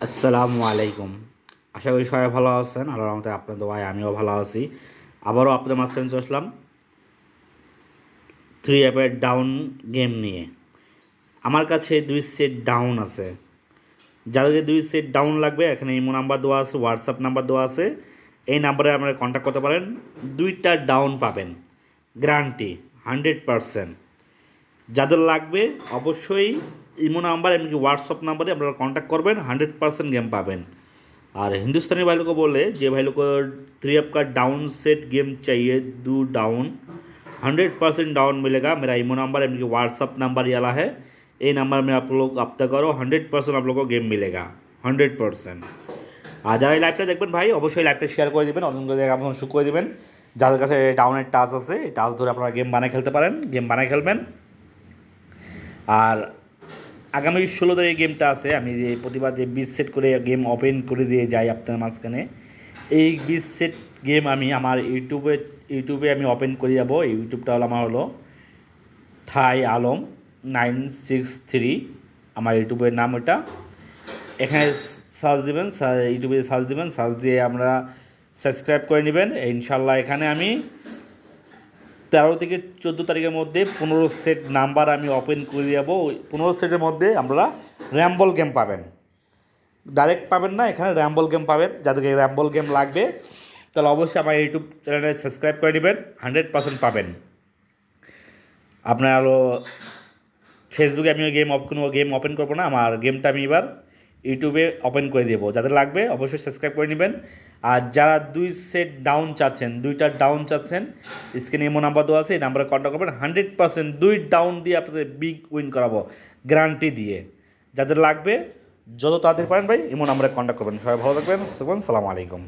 আসসালামু আলাইকুম। আশা করি সবাই ভালো আছেন। আল্লাহর রহমতে আপনার দোয়ায় আমিও ভালো আছি। আবারও আপনাদের মাঝখানে চলে আসলাম থ্রি অ্যাপের ডাউন গেম নিয়ে। আমার কাছে 2 সেট ডাউন আছে। যাদের 2 সেট ডাউন লাগবে এখানে ইমো নাম্বার দেওয়া আছে, হোয়াটসঅ্যাপ নাম্বার দেওয়া আছে। এই নাম্বারে আপনারা কন্ট্যাক্ট করতে পারেন। 2টা ডাউন পাবেন, গ্যারান্টি 100%। যাদের লাগবে অবশ্যই ইমো নাম্বার এমনকি হোয়াটসঅ্যাপ নাম্বারে আপনারা কন্ট্যাক্ট করবেন, 100% गेम पाबेन। और हिंदुस्तानी भाई लोग को बोले जे भाई लोग को थ्री एप का डाउन सेट गेम चाहिए, दो डाउन 100% डाउन मिलेगा। मेरा इमो नंबर एमनकी व्हाट्सअप नंबर ये वाला है। ये नंबर में आप लोग अब तक करो 100% आप लोग को गेम मिलेगा 100%। আর যারা এই লাইভটা দেখবেন ভাই অবশ্যই লাইভটা শেয়ার করে দেবেন, অন্য করে আপনার শুরু করে দেবেন। যাদের কাছে ডাউনের টাচ আছে এই টাচ ধরে আপনারা গেম বানায় খেলতে পারেন, গেম বানায় খেলবেন। আর আগামী 16 তারিখে গেমটা আছে। আমি যে প্রতিবার যে 20 সেট করে গেম ওপেন করে দিয়ে যাই আপনার মাঝখানে, এই 20 সেট গেম আমি আমার ইউটিউবে আমি ওপেন করে যাবো। ইউটিউবটা হলো আমার হলো থাই আলম 963, আমার ইউটিউবের নাম ওটা। এখানে সার্চ দেবেন, ইউটিউবে সার্চ দেবেন, সার্চ দিয়ে আমরা সাবস্ক্রাইব করে নেবেন। ইনশাল্লাহ এখানে আমি 13 থেকে 14 তারিখের মধ্যে 15 সেট নাম্বার আমি ওপেন করে যাবো। 15 সেটের মধ্যে আমরা র্যাম্বল গেম পাবেন, ডাইরেক্ট পাবেন না, এখানে র্যাম্বল গেম পাবেন। যাদেরকে র্যাম্বল গেম লাগবে তাহলে অবশ্যই আমার ইউটিউব চ্যানেলে সাবস্ক্রাইব করে নেবেন, 100% পাবেন। আপনার হলো ফেসবুকে আমি কোনো গেম ওপেন করবো না, আমার গেমটা আমি এবার ইউটিউবে ওপেন করে দেবো। যাদের লাগবে অবশ্যই সাবস্ক্রাইব করে নেবেন। আর যারা 2 সেট ডাউন চাচ্ছেন, 2টা ডাউন চাচ্ছেন, স্ক্রিনে এমন নাম্বার দেওয়া আছে, এই নাম্বারে কন্ট্যাক্ট করবেন। 100% 2 ডাউন দিয়ে আপনাদের বিগ উইন করাবো গ্যারান্টি দিয়ে। যাদের লাগবে যত তাড়াতাড়ি পারেন ভাই এমন নাম্বারে কন্ট্যাক্ট করবেন। সবাই ভালো থাকবেন। সালামু আলাইকুম।